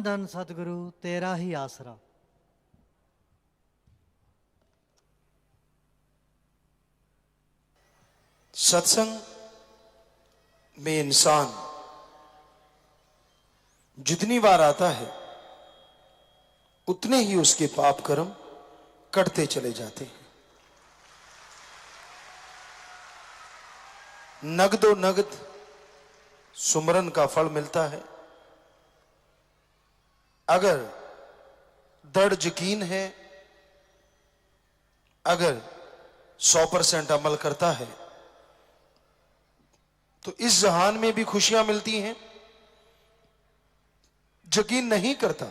धन धन सतगुरु तेरा ही आसरा। सत्संग में इंसान जितनी बार आता है उतने ही उसके पाप कर्म कटते चले जाते हैं। नगदो नगद सुमरन का फल मिलता है। अगर दृढ़ यकीन है, अगर 100% अमल करता है तो इस जहान में भी खुशियां मिलती हैं। यकीन नहीं करता,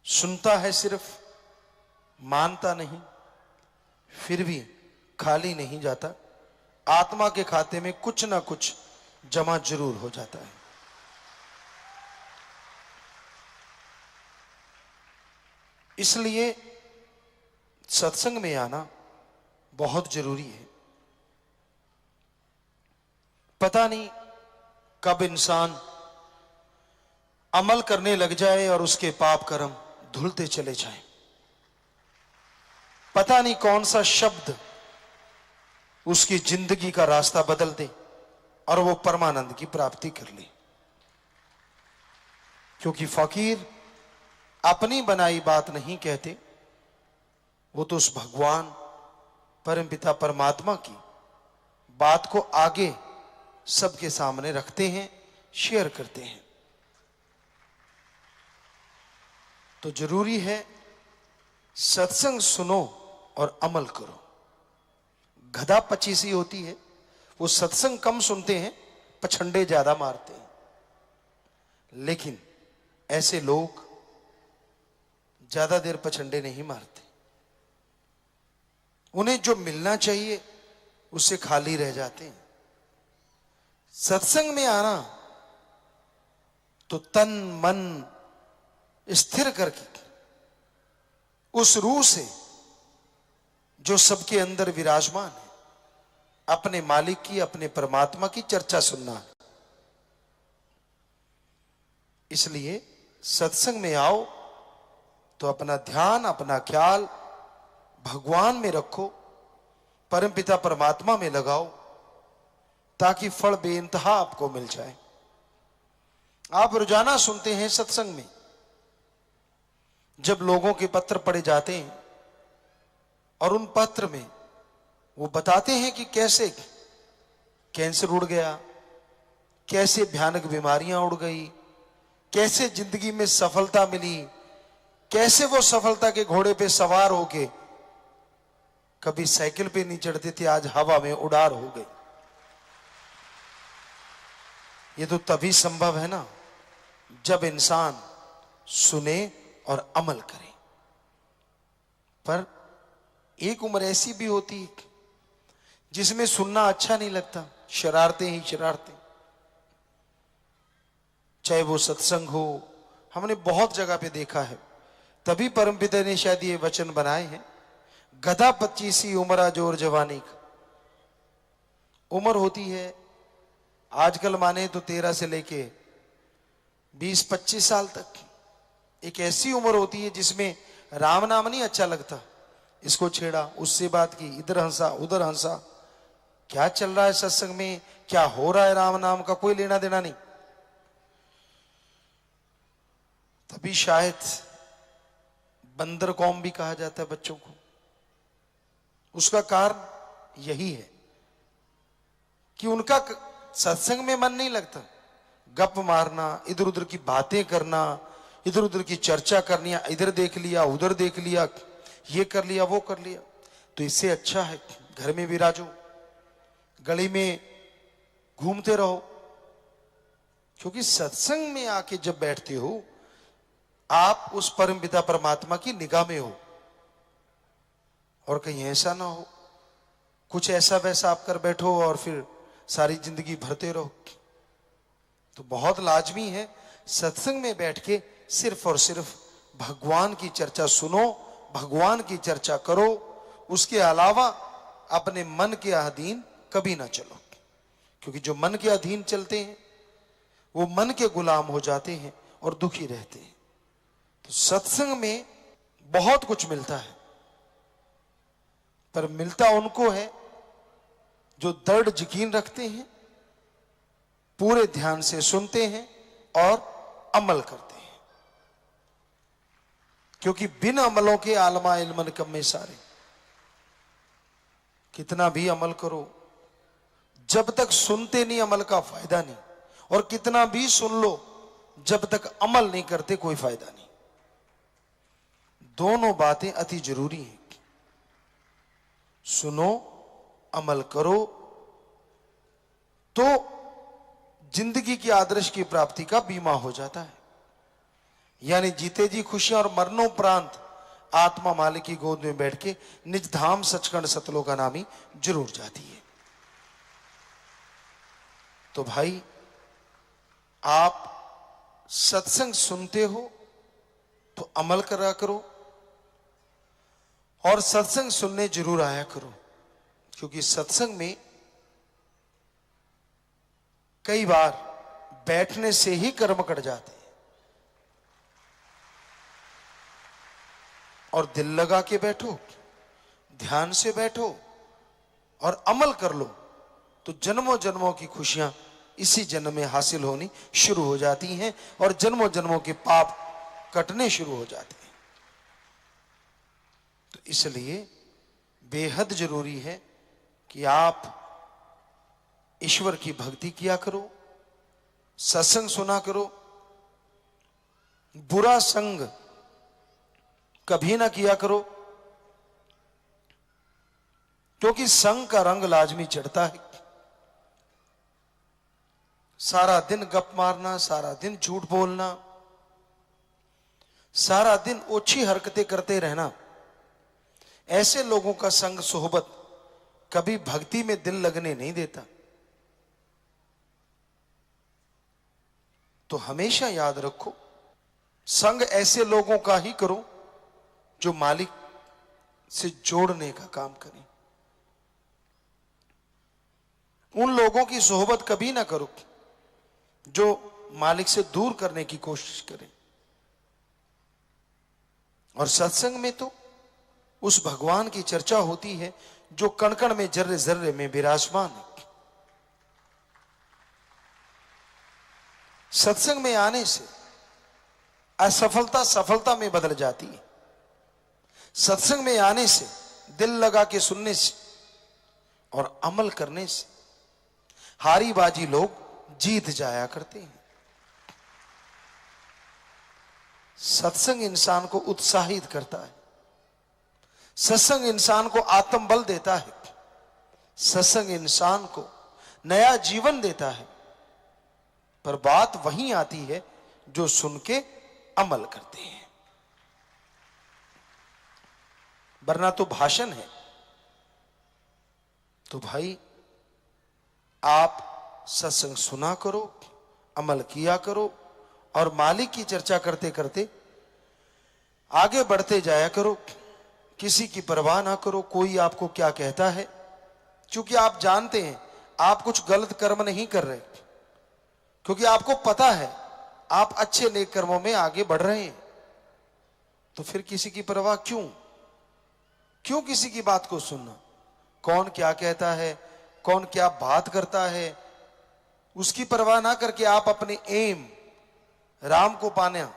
सुनता है सिर्फ, मानता नहीं, फिर भी खाली नहीं जाता। आत्मा के खाते में कुछ ना कुछ जमा जरूर हो जाता है। इसलिए सत्संग में आना बहुत जरूरी है। पता नहीं कब इंसान अमल करने लग जाए और उसके पाप कर्म धुलते चले जाएं। पता नहीं कौन सा शब्द उसकी जिंदगी का रास्ता बदल दे और वो परमानंद की प्राप्ति कर ले। क्योंकि फकीर अपनी बनाई बात नहीं कहते, वो तो उस भगवान परमपिता परमात्मा की बात को आगे सबके सामने रखते हैं, शेयर करते हैं। तो जरूरी है सत्संग सुनो और अमल करो। गधा पचीसी होती है, वो सत्संग कम सुनते हैं, पछंडे ज्यादा मारते हैं। लेकिन ऐसे लोग ज्यादा देर पछंडे नहीं मारते। उन्हें जो मिलना चाहिए उससे खाली रह जाते हैं। सत्संग में आना तो तन मन स्थिर करके उस रूह से जो सबके अंदर विराजमान है, अपने मालिक की, अपने परमात्मा की चर्चा सुनना है। इसलिए सत्संग में आओ तो अपना ध्यान, अपना ख्याल भगवान में रखो, परमपिता परमात्मा में लगाओ, ताकि फल बेइंतहा आपको मिल जाए। आप रोजाना सुनते हैं सत्संग में जब लोगों के पत्र पढ़े जाते हैं और उन पत्र में वो बताते हैं कि कैसे कैंसर उड़ गया, कैसे भयानक बीमारियां उड़ गई, कैसे जिंदगी में सफलता मिली, कैसे वो सफलता के घोड़े पे सवार होके कभी साइकिल पे नहीं चढ़ते थे, आज हवा में उड़ार हो गए। ये तो तभी संभव है ना जब इंसान सुने और अमल करे। पर एक उम्र ऐसी भी होती है जिसमें सुनना अच्छा नहीं लगता, शरारते ही शरारते। चाहे वो सत्संग हो, हमने बहुत जगह पे देखा है। तभी परमपिता ने शायद ये वचन बनाए हैं, गधा पच्चीसी उम्र जोर जवानी का। उम्र होती है आजकल माने तो 13 से लेके 20-25 साल तक। एक ऐसी उम्र होती है जिसमें राम नाम नहीं अच्छा लगता, इसको छेड़ा, उससे बात की, इधर हंसा उधर हंसा। क्या चल रहा है सत्संग में, क्या हो रहा है, राम नाम का कोई लेना देना नहीं। तभी शायद बंदर कौम भी कहा जाता है बच्चों को। उसका कारण यही है कि उनका सत्संग में मन नहीं लगता। गप मारना, इधर उधर की बातें करना, इधर उधर की चर्चा करनी, इधर देख लिया उधर देख लिया, ये कर लिया वो कर लिया। तो इससे अच्छा है घर में विराजो, गली में घूमते रहो। क्योंकि सत्संग में आके जब बैठते हो आप उस परमपिता परमात्मा की निगाह में हो। और कहीं ऐसा ना हो कुछ ऐसा वैसा आप कर बैठो और फिर सारी जिंदगी भरते रहो। तो बहुत लाजमी है सत्संग में बैठ के सिर्फ और सिर्फ भगवान की चर्चा सुनो, भगवान की चर्चा करो। उसके अलावा अपने मन के अधीन कभी ना चलो। क्योंकि जो मन के अधीन चलते हैं वो मन के गुलाम हो जाते हैं और दुखी रहते हैं। तो सत्संग में बहुत कुछ मिलता है, पर मिलता उनको है जो दृढ़ यकीन रखते हैं, पूरे ध्यान से सुनते हैं और अमल करते हैं। क्योंकि बिन अमलों के आलमा इल्मन कम में सारे, कितना भी अमल करो जब तक सुनते नहीं अमल का फायदा नहीं, और कितना भी सुन लो जब तक अमल नहीं करते कोई फायदा नहीं। दोनों बातें अति जरूरी हैं। सुनो, अमल करो, तो जिंदगी की आदर्श की प्राप्ति का बीमा हो जाता है। यानी जीते जी खुशियां और मरणोपरांत आत्मा मालिक की गोद में बैठ के निज धाम सचखंड सतलोक का नामी जरूर जाती है। तो भाई, आप सत्संग सुनते हो तो अमल करा करो, और सत्संग सुनने जरूर आया करो। क्योंकि सत्संग में कई बार बैठने से ही कर्म कट जाते हैं, और दिल लगा के बैठो, ध्यान से बैठो और अमल कर लो, तो जन्मों जन्मों की खुशियां इसी जन्म में हासिल होनी शुरू हो जाती हैं, और जन्मों जन्मों के पाप कटने शुरू हो जाते हैं। तो इसलिए बेहद जरूरी है कि आप ईश्वर की भक्ति किया करो, सत्संग सुना करो, बुरा संग कभी ना किया करो, क्योंकि संग का रंग लाजमी चढ़ता है। सारा दिन गप मारना, सारा दिन झूठ बोलना, सारा दिन ओछी हरकतें करते रहना, ऐसे लोगों का संग सोहबत कभी भक्ति में दिल लगने नहीं देता। तो हमेशा याद रखो, संग ऐसे लोगों का ही करो जो मालिक से जोड़ने का काम करें। उन लोगों की सोहबत कभी ना करो जो मालिक से दूर करने की कोशिश करें। और सत्संग में तो उस भगवान की चर्चा होती है जो कण कण में, जर्रे जर्रे में विराजमान है। सत्संग में आने से असफलता सफलता में बदल जाती है। सत्संग में आने से, दिल लगा के सुनने से और अमल करने से हारी बाजी लोग जीत जाया करते हैं। सत्संग इंसान को उत्साहित करता है, सत्संग इंसान को आत्मबल देता है, सत्संग इंसान को नया जीवन देता है। पर बात वहीं आती है जो सुन के अमल करते हैं, वरना तो भाषण है। तो भाई, आप सत्संग सुना करो, अमल किया करो, और मालिक की चर्चा करते करते आगे बढ़ते जाया करो। किसी की परवाह ना करो कोई आपको क्या कहता है, क्योंकि आप जानते हैं आप कुछ गलत कर्म नहीं कर रहे, क्योंकि आपको पता है आप अच्छे नेक कर्मों में आगे बढ़ रहे हैं। तो फिर किसी की परवाह क्यों किसी की बात को सुनना? कौन क्या कहता है, कौन क्या बात करता है, उसकी परवाह ना करके आप अपने एम राम को पाना,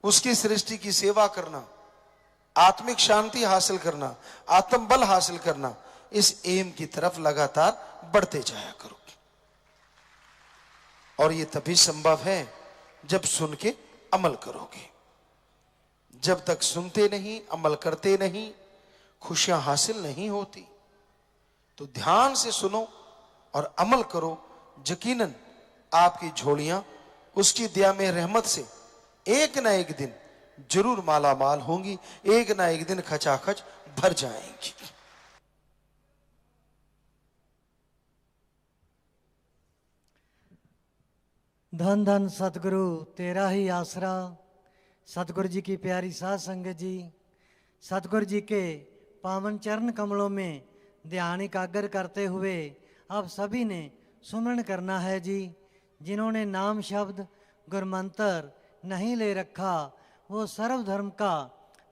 उसकी सृष्टि की सेवा करना, आत्मिक शांति हासिल करना, आत्मबल हासिल करना, इस एम की तरफ लगातार बढ़ते जाया करो। और ये तभी संभव है जब सुन के अमल करोगे। जब तक सुनते नहीं, अमल करते नहीं, खुशियां हासिल नहीं होती। तो ध्यान से सुनो और अमल करो, यकीनन आपकी झोलियां उसकी दया में रहमत से एक ना एक दिन जरूर माला माल होंगी, एक ना एक दिन खचाखच भर जाएंगी। धन धन सतगुरु तेरा ही आसरा। सतगुरु जी की प्यारी साध संगत जी, सतगुरु जी के पावन चरण कमलों में ध्यान एकाग्र करते हुए आप सभी ने सुमरण करना है जी। जिन्होंने नाम शब्द गुरमंत्र नहीं ले रखा, वो सर्वधर्म का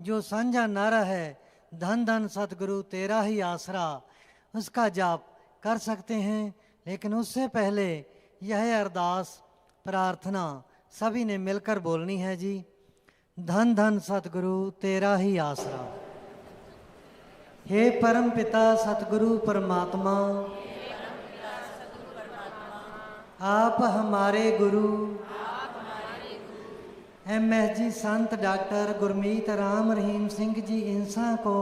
जो साझा नारा है, धन धन सतगुरु तेरा ही आसरा, उसका जाप कर सकते हैं। लेकिन उससे पहले यह अरदास प्रार्थना सभी ने मिलकर बोलनी है जी। धन धन सतगुरु तेरा ही आसरा। हे परम पिता सतगुरु परमात्मा, आप हमारे गुरु MS जी संत डॉक्टर गुरमीत राम रहीम सिंह जी इंसा को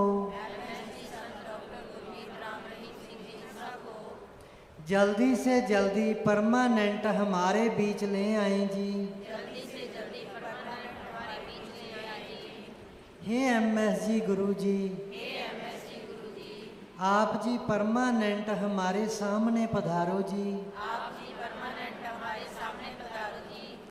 जल्दी से जल्दी परमानेंट हमारे बीच ले आए जी। हे MS जी गुरु जी, आप जी परमानेंट हमारे सामने पधारो जी।